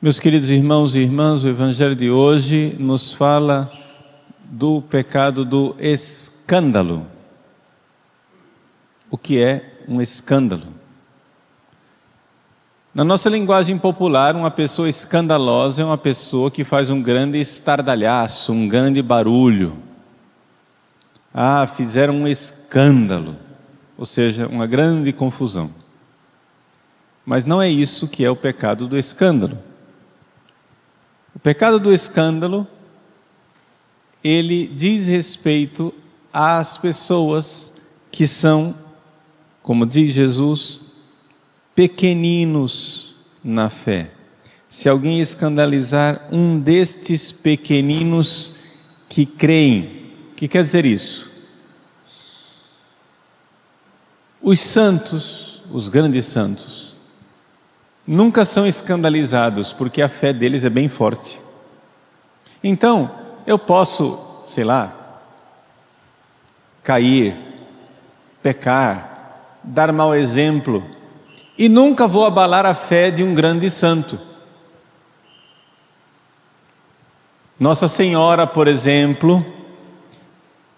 Meus queridos irmãos e irmãs, o Evangelho de hoje nos fala do pecado do escândalo. O que é um escândalo? Na nossa linguagem popular, uma pessoa escandalosa é uma pessoa que faz um grande estardalhaço, um grande barulho. Fizeram um escândalo, ou seja, uma grande confusão. Mas não é isso que é o pecado do escândalo. O pecado do escândalo, ele diz respeito às pessoas que são, como diz Jesus, pequeninos na fé. Se alguém escandalizar um destes pequeninos que creem, o que quer dizer isso? Os santos, os grandes santos, nunca são escandalizados, porque a fé deles é bem forte. Então, eu posso, cair, pecar, dar mau exemplo, e nunca vou abalar a fé de um grande santo. Nossa Senhora, por exemplo,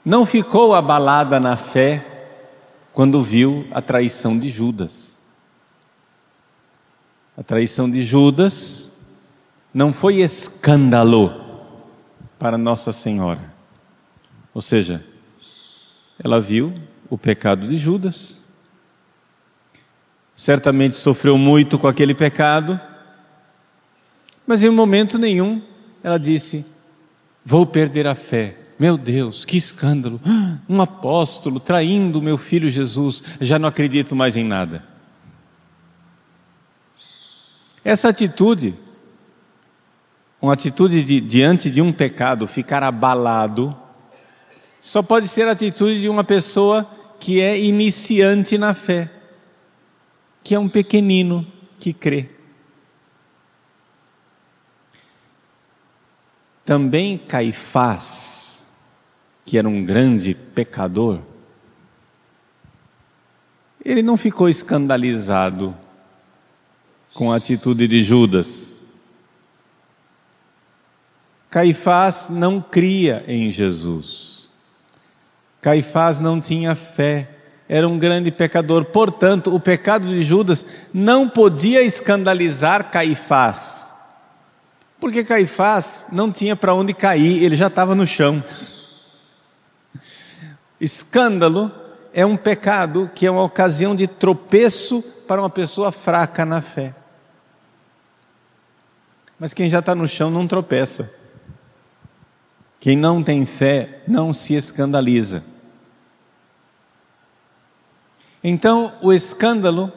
não ficou abalada na fé quando viu a traição de Judas. A traição de Judas não foi escândalo para Nossa Senhora. Ou seja, ela viu o pecado de Judas, certamente sofreu muito com aquele pecado, mas em momento nenhum ela disse: vou perder a fé. Meu Deus, que escândalo! Um apóstolo traindo o meu filho Jesus, já não acredito mais em nada. Essa atitude, uma atitude diante de um pecado, ficar abalado, só pode ser a atitude de uma pessoa que é iniciante na fé, que é um pequenino que crê. Também Caifás, que era um grande pecador, ele não ficou escandalizado com a atitude de Judas. Caifás não cria em Jesus. Caifás não tinha fé, era um grande pecador. Portanto, o pecado de Judas não podia escandalizar Caifás, porque Caifás não tinha para onde cair, ele já estava no chão. Escândalo é um pecado que é uma ocasião de tropeço para uma pessoa fraca na fé. Mas quem já está no chão não tropeça. Quem não tem fé não se escandaliza. Então, o escândalo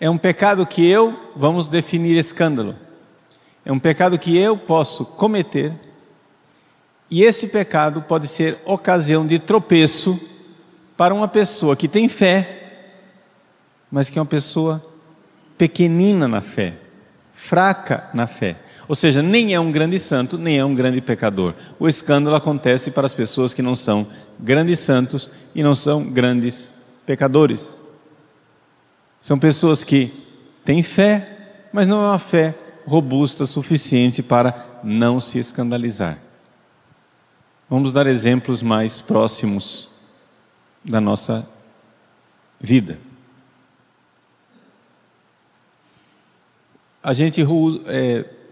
é um pecado que vamos definir escândalo. É um pecado que eu posso cometer, e esse pecado pode ser ocasião de tropeço para uma pessoa que tem fé, mas que é uma pessoa pequenina na fé, fraca na fé. Ou seja, nem é um grande santo, nem é um grande pecador. O escândalo acontece para as pessoas que não são grandes santos e não são grandes pecadores. São pessoas que têm fé, mas não é uma fé robusta o suficiente para não se escandalizar. Vamos dar exemplos mais próximos da nossa vida. A gente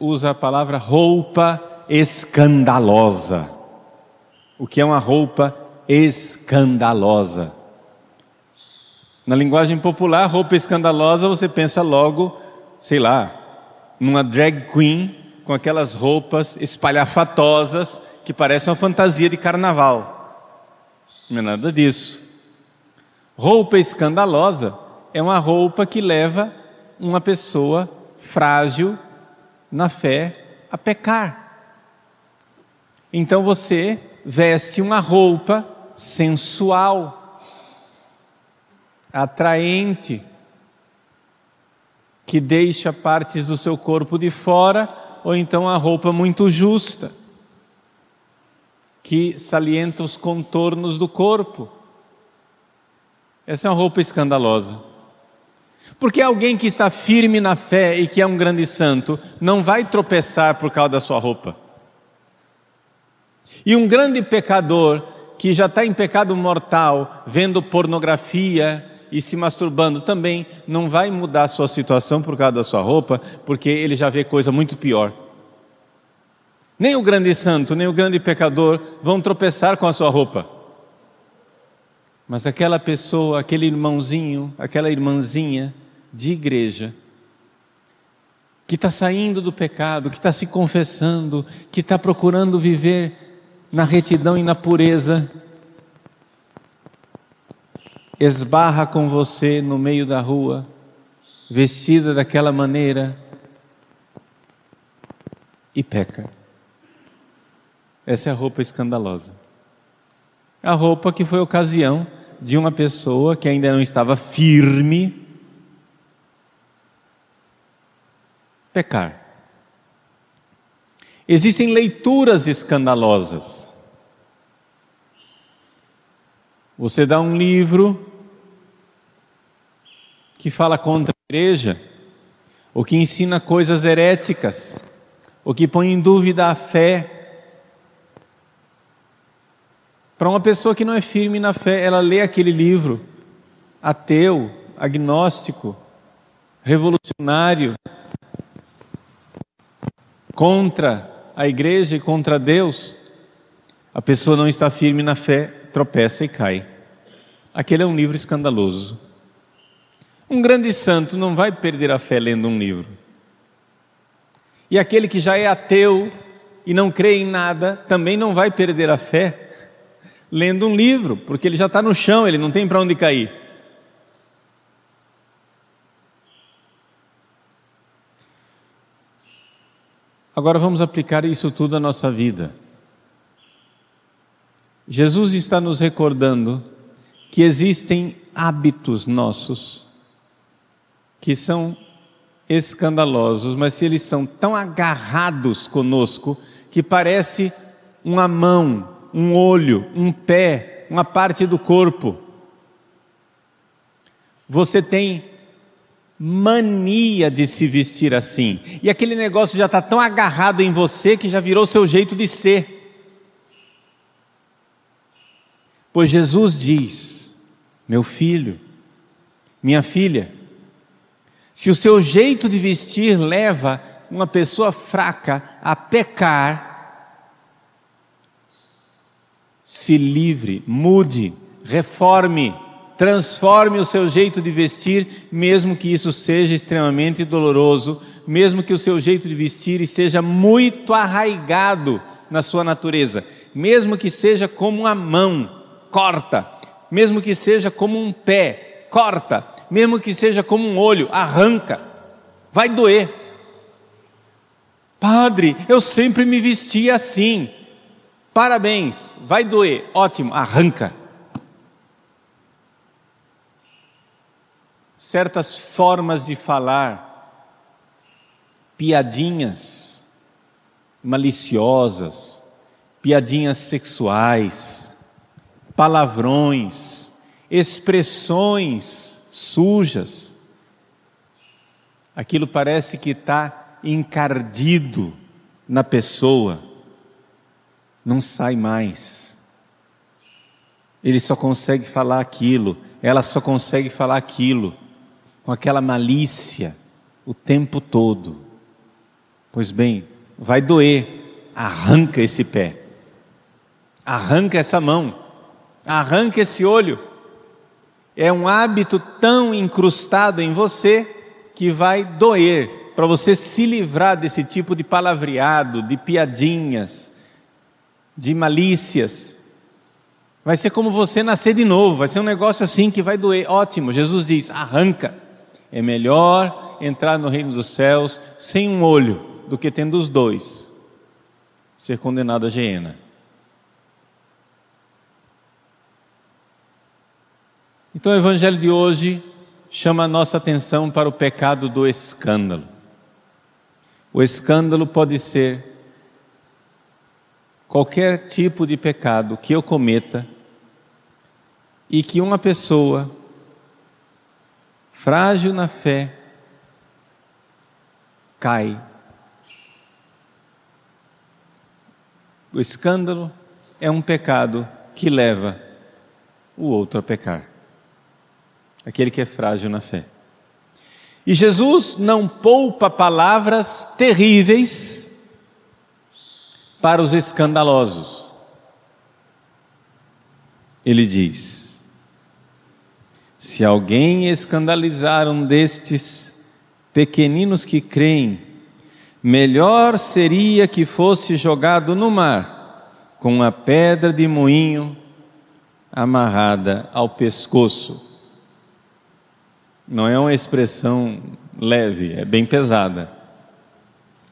usa a palavra roupa escandalosa. O que é uma roupa escandalosa? Na linguagem popular, roupa escandalosa, você pensa logo, numa drag queen com aquelas roupas espalhafatosas que parecem uma fantasia de carnaval. Não é nada disso. Roupa escandalosa é uma roupa que leva uma pessoa frágil na fé a pecar. Então você veste uma roupa sensual, atraente, que deixa partes do seu corpo de fora, ou então a roupa muito justa, que salienta os contornos do corpo. Essa é uma roupa escandalosa. Porque alguém que está firme na fé e que é um grande santo não vai tropeçar por causa da sua roupa. E um grande pecador que já está em pecado mortal, vendo pornografia e se masturbando, também não vai mudar a sua situação por causa da sua roupa, porque ele já vê coisa muito pior. Nem o grande santo, nem o grande pecador vão tropeçar com a sua roupa. Mas aquela pessoa, aquele irmãozinho, aquela irmãzinha de igreja, que está saindo do pecado, que está se confessando, que está procurando viver na retidão e na pureza, esbarra com você no meio da rua, vestida daquela maneira, e peca. Essa é a roupa escandalosa. A roupa que foi ocasião de uma pessoa que ainda não estava firme pecar. Existem leituras escandalosas. Você dá um livro que fala contra a igreja, ou que ensina coisas heréticas, ou que põe em dúvida a fé. Para uma pessoa que não é firme na fé, ela lê aquele livro, ateu, agnóstico, revolucionário, contra a igreja e contra Deus, a pessoa não está firme na fé, tropeça e cai. Aquele é um livro escandaloso. Um grande santo não vai perder a fé lendo um livro. E aquele que já é ateu e não crê em nada, também não vai perder a fé lendo um livro, porque ele já está no chão, ele não tem para onde cair. Agora vamos aplicar isso tudo à nossa vida. Jesus está nos recordando que existem hábitos nossos que são escandalosos, mas eles são tão agarrados conosco que parece uma mão, um olho, um pé, uma parte do corpo. Você tem mania de se vestir assim, e aquele negócio já está tão agarrado em você que já virou seu jeito de ser. Pois Jesus diz: meu filho, minha filha, se o seu jeito de vestir leva uma pessoa fraca a pecar, se livre, mude, reforme, transforme o seu jeito de vestir, mesmo que isso seja extremamente doloroso, mesmo que o seu jeito de vestir esteja muito arraigado na sua natureza, mesmo que seja como uma mão, corta, mesmo que seja como um pé, corta, mesmo que seja como um olho, arranca, vai doer. Padre, eu sempre me vestia assim. Parabéns, vai doer, ótimo, arranca. Certas formas de falar, piadinhas maliciosas, piadinhas sexuais, palavrões, expressões sujas, aquilo parece que está encardido na pessoa, não sai mais. Ele só consegue falar aquilo, ela só consegue falar aquilo, com aquela malícia o tempo todo. Pois bem, vai doer, arranca esse pé, arranca essa mão, arranca esse olho. É um hábito tão incrustado em você que vai doer, para você se livrar desse tipo de palavreado, de piadinhas, de malícias. Vai ser como você nascer de novo, vai ser um negócio assim que vai doer. Ótimo, Jesus diz, arranca. É melhor entrar no reino dos céus sem um olho do que tendo os dois, ser condenado à geena. Então o evangelho de hoje chama a nossa atenção para o pecado do escândalo. O escândalo pode ser qualquer tipo de pecado que eu cometa e que uma pessoa frágil na fé, cai. O escândalo é um pecado que leva o outro a pecar. Aquele que é frágil na fé. E Jesus não poupa palavras terríveis para os escandalosos. Ele diz: se alguém escandalizar um destes pequeninos que creem, melhor seria que fosse jogado no mar, com uma pedra de moinho amarrada ao pescoço. Não é uma expressão leve, é bem pesada.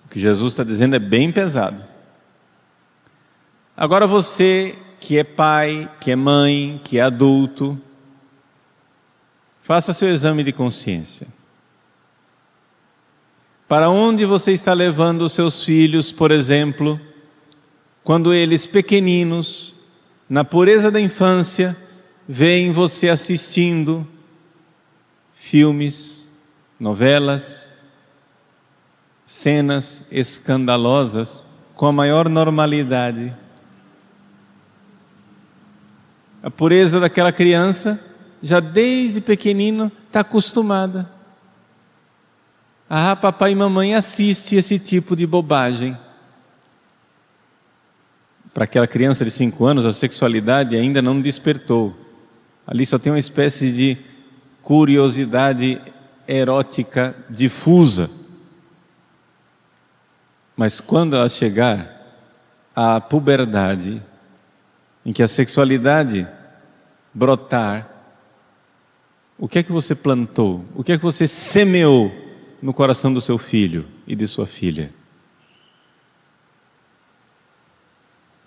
O que Jesus está dizendo é bem pesado. Agora você que é pai, que é mãe, que é adulto, faça seu exame de consciência. Para onde você está levando os seus filhos, por exemplo, quando eles pequeninos, na pureza da infância, veem você assistindo filmes, novelas, cenas escandalosas com a maior normalidade. A pureza daquela criança, já desde pequenino, está acostumada. Ah, papai e mamãe assistem esse tipo de bobagem. Para aquela criança de 5 anos, a sexualidade ainda não despertou. Ali só tem uma espécie de curiosidade erótica difusa. Mas quando ela chegar à puberdade, em que a sexualidade brotar, o que é que você plantou? O que é que você semeou no coração do seu filho e de sua filha?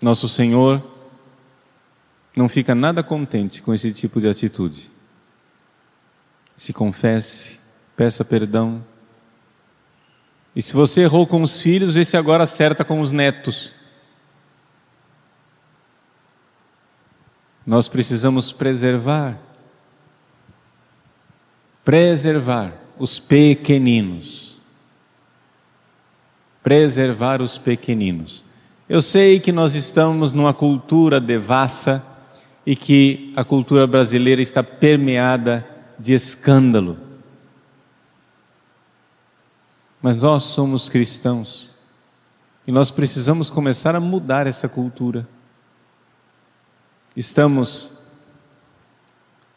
Nosso Senhor não fica nada contente com esse tipo de atitude. Se confesse, peça perdão. E se você errou com os filhos, vê se agora acerta com os netos. Nós precisamos preservar os pequeninos. Preservar os pequeninos. Eu sei que nós estamos numa cultura devassa e que a cultura brasileira está permeada de escândalo. Mas nós somos cristãos e nós precisamos começar a mudar essa cultura. Estamos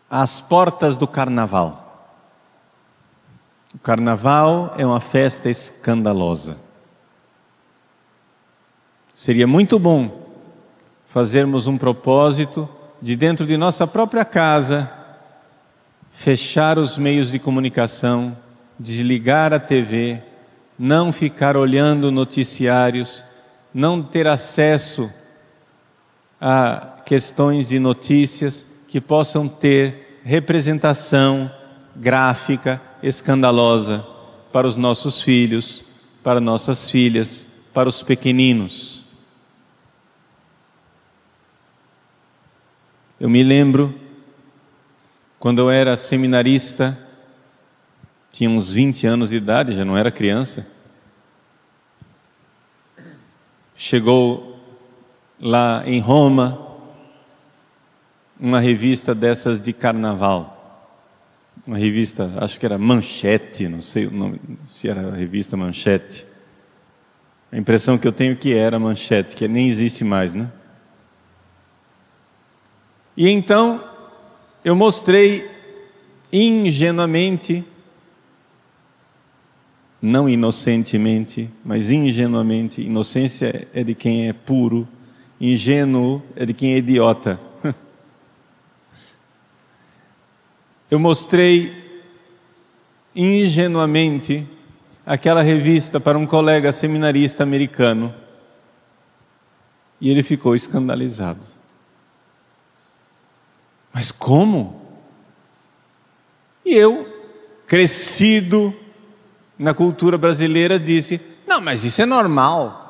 às portas do carnaval. O carnaval é uma festa escandalosa. Seria muito bom fazermos um propósito de dentro de nossa própria casa fechar os meios de comunicação, desligar a TV, não ficar olhando noticiários, não ter acesso a questões de notícias que possam ter representação gráfica escandalosa para os nossos filhos, para nossas filhas, para os pequeninos. Eu me lembro, quando eu era seminarista, tinha uns 20 anos de idade, já não era criança. Chegou lá em Roma uma revista dessas de carnaval. Uma revista, acho que era Manchete, não sei o nome, se era a revista Manchete. A impressão que eu tenho que era Manchete, que nem existe mais, né? E então eu mostrei ingenuamente, não inocentemente, mas ingenuamente. Inocência é de quem é puro, ingênuo é de quem é idiota. Eu mostrei ingenuamente aquela revista para um colega seminarista americano e ele ficou escandalizado. Mas como? E eu, crescido na cultura brasileira, disse: não, mas isso é normal.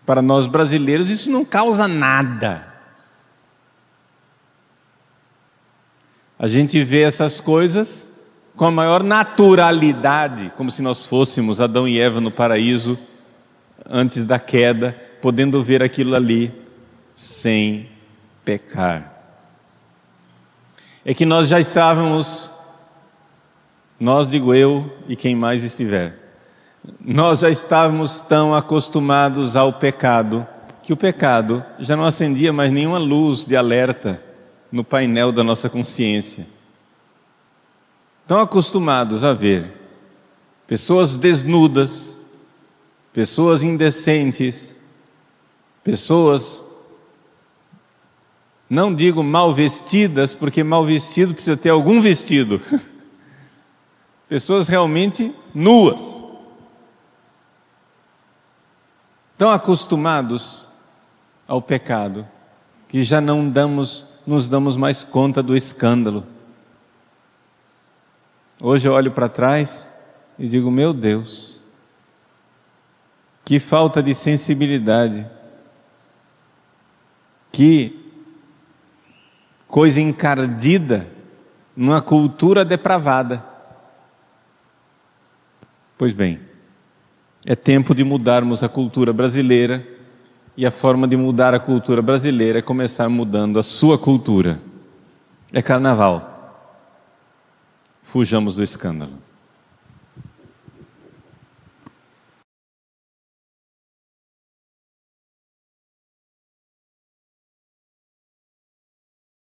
Para nós brasileiros isso não causa nada. A gente vê essas coisas com a maior naturalidade, como se nós fôssemos Adão e Eva no paraíso antes da queda, podendo ver aquilo ali sem pecar. É que nós já estávamos, nós digo eu e quem mais estiver, nós já estávamos tão acostumados ao pecado, que o pecado já não acendia mais nenhuma luz de alerta no painel da nossa consciência. Tão acostumados a ver pessoas desnudas, pessoas indecentes, pessoas, não digo mal vestidas, porque mal vestido precisa ter algum vestido, pessoas realmente nuas. Tão acostumados ao pecado, que já não nos damos mais conta do escândalo. Hoje eu olho para trás e digo, meu Deus, que falta de sensibilidade, que coisa encardida numa cultura depravada. Pois bem, é tempo de mudarmos a cultura brasileira, e a forma de mudar a cultura brasileira é começar mudando a sua cultura. É carnaval. Fujamos do escândalo.